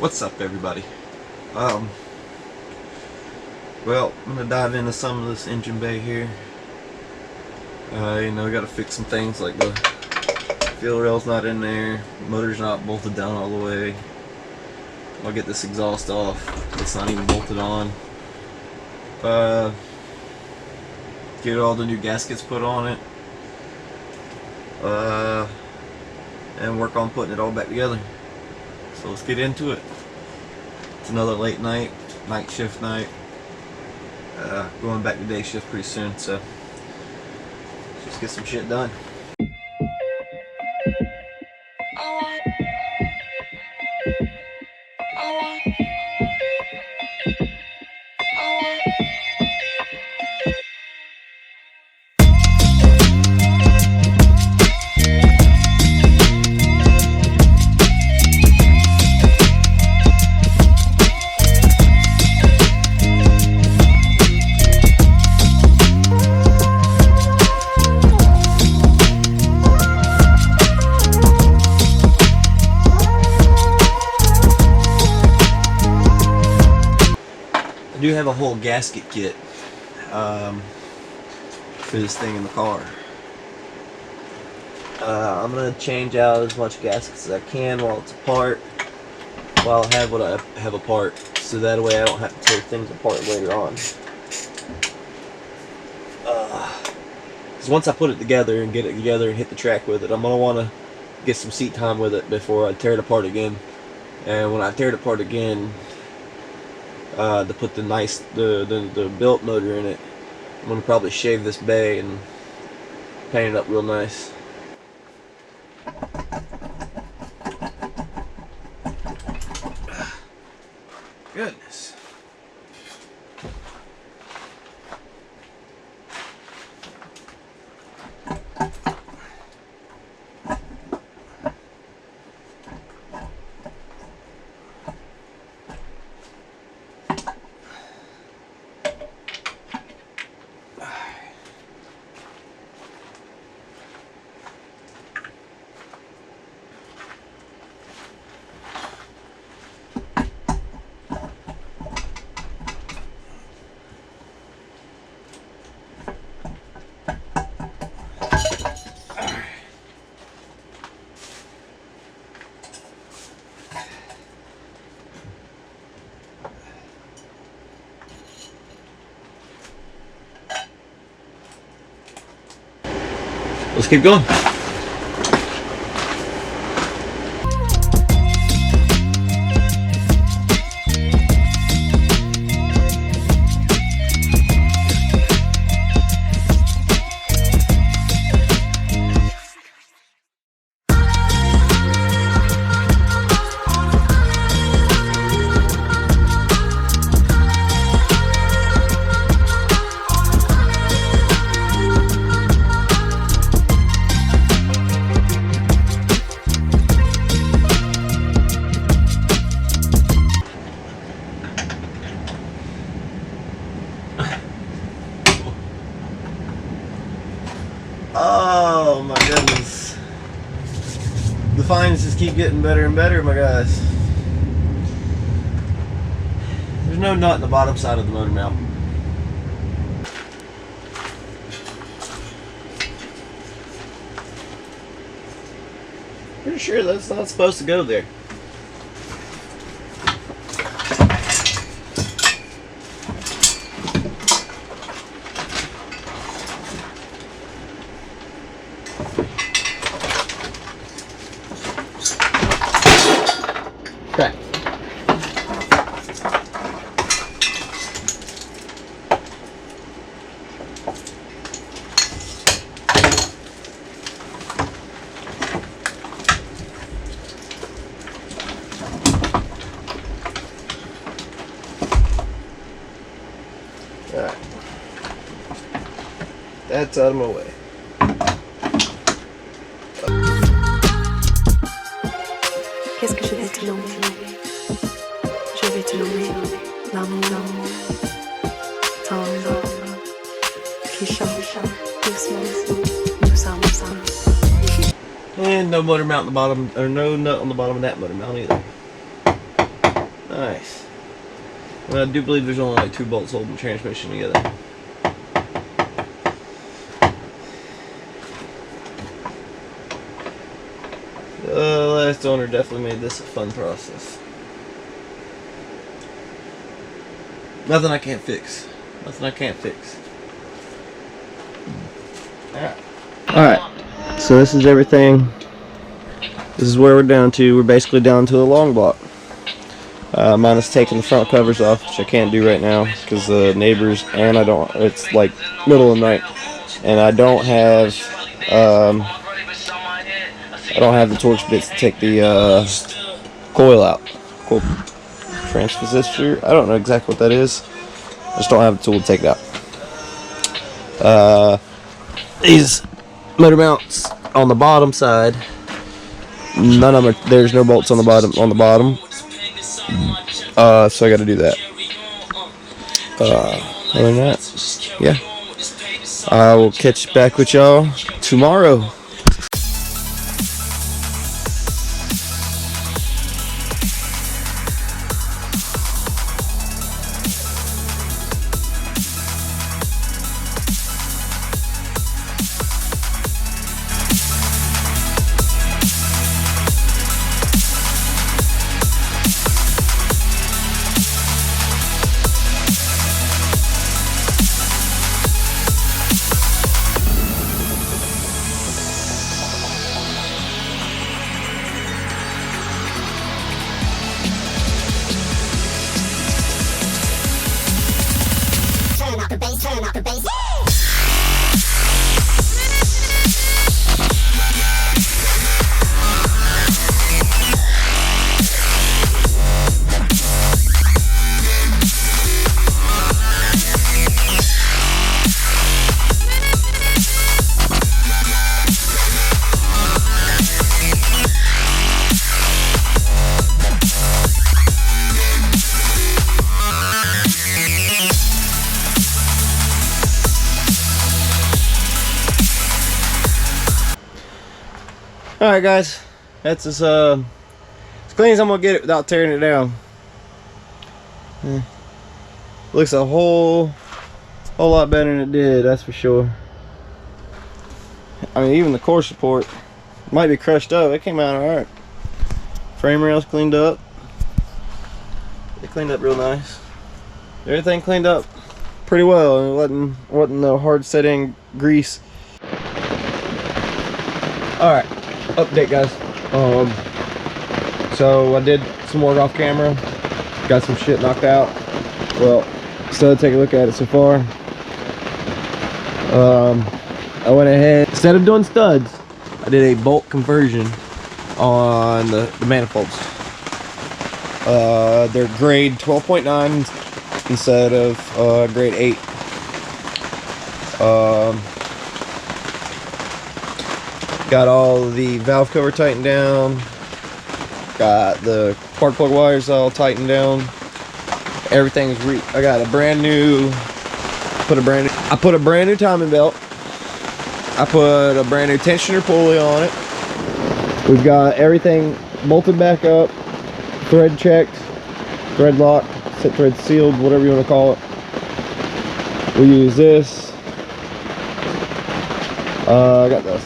What's up, everybody? Well, I'm gonna dive into some of this engine bay here. I gotta fix some things like the fuel rail's not in there, motor's not bolted down all the way. I'll get this exhaust off. It's not even bolted on. Get all the new gaskets put on it. And work on putting it all back together. So let's get into it. It's another late night shift night. Going back to day shift pretty soon, so let's just get some shit done. I do have a whole gasket kit for this thing in the car. I'm going to change out as much gaskets as I can while it's apart, while I have what I have apart, so that way I don't have to tear things apart later on. Because once I put it together and get it together and hit the track with it, I'm going to want to get some seat time with it before I tear it apart again. And when I tear it apart again, to put the built motor in it, I'm going to probably shave this bay and paint it up real nice. Goodness. Let's keep going. Oh my goodness. The finds just keep getting better and better, my guys. There's no nut in the bottom side of the motor mount. Pretty sure that's not supposed to go there. Okay. Alright. That's out of my way. Qu'est-ce que je vais te nommer? Je vais te nommer l'amour, tendre, qui change doucement, nous sommes ensemble. And no motor mount on the bottom, or no nut on the bottom of that motor mount either. Nice. Well, I do believe there's only like 2 bolts holding the transmission together. The last owner definitely made this a fun process. Nothing I can't fix. Nothing I can't fix. Alright, so this is everything. This is where we're down to. We're basically down to a long block. Minus taking the front covers off, which I can't do right now because the neighbors, and I don't, it's like middle of the night, and I don't have the torch bits to take the coil out. Coil transistor, I don't know exactly what that is. I just don't have the tool to take it out. These motor mounts on the bottom side, none of them are, there's no bolts on the bottom. So I got to do that. Other than that, yeah. I will catch back with y'all tomorrow. Turn up the bass. Alright guys, that's as clean as I'm gonna get it without tearing it down. Looks a whole lot better than it did, that's for sure. I mean, even the core support might be crushed up. It came out alright. Frame rails cleaned up. It cleaned up real nice. Everything cleaned up pretty well. It wasn't no hard setting grease. Alright. Update, guys. So I did some work off camera, got some shit knocked out. Well, so take a look at it so far. I went ahead, instead of doing studs, I did a bolt conversion on the manifolds. They're grade 12.9 instead of grade 8. Got all the valve cover tightened down. Got the spark plug wires all tightened down. Everything's I got a brand new. I put a brand new timing belt. I put a brand new tensioner pulley on it. We've got everything bolted back up, thread checked, thread locked, set thread sealed, whatever you want to call it. We use this.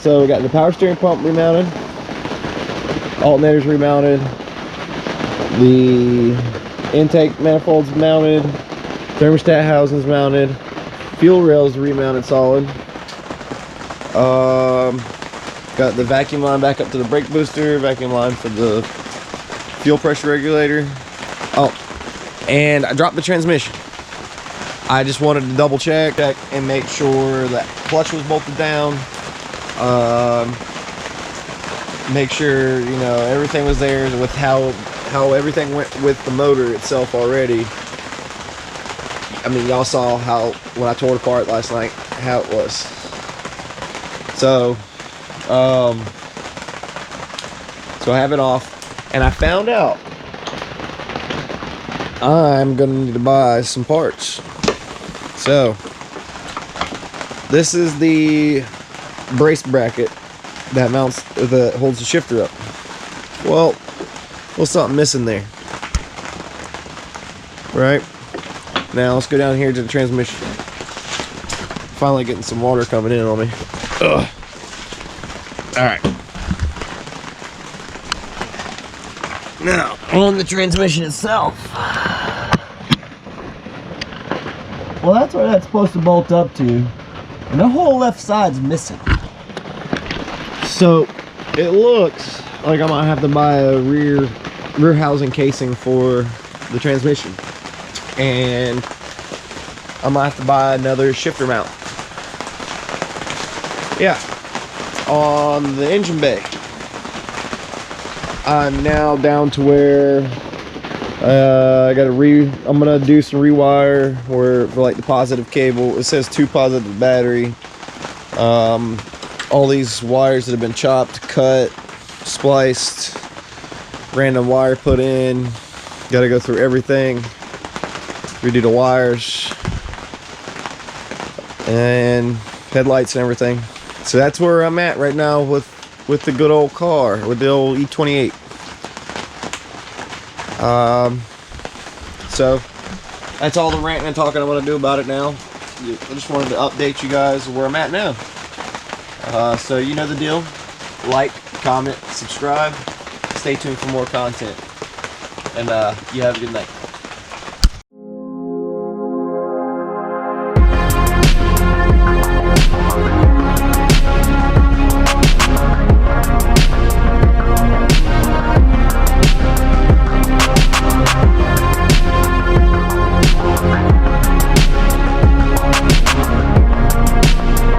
So we got the power steering pump remounted, alternators remounted, the intake manifolds mounted, thermostat housings mounted, fuel rails remounted solid. Got the vacuum line back up to the brake booster, vacuum line for the fuel pressure regulator. Oh, and I dropped the transmission. I just wanted to double check and make sure that clutch was bolted down. Make sure, you know, everything was there with how everything went with the motor itself already. I mean, y'all saw how, when I tore it apart last night, how it was. So I have it off, and I found out I'm gonna need to buy some parts. So this is the brace bracket that holds the shifter up. Well, something missing there. Right. Now let's go down here to the transmission. Finally getting some water coming in on me. Ugh. Alright. Now, on the transmission itself. Well, that's where that's supposed to bolt up to. And the whole left side's missing. So, it looks like I might have to buy a rear housing casing for the transmission. And I might have to buy another shifter mount. Yeah. On the engine bay, I'm now down to where I'm gonna do some rewire for like the positive cable. It says 2 positive battery. All these wires that have been chopped, cut, spliced, random wire put in. Gotta go through everything, redo the wires, and headlights and everything. So that's where I'm at right now with the good old car, with the old E28. So that's all the ranting and talking I'm going to do about it now. I just wanted to update you guys where I'm at now. So you know the deal. Like, comment, subscribe. Stay tuned for more content. And you have a good night.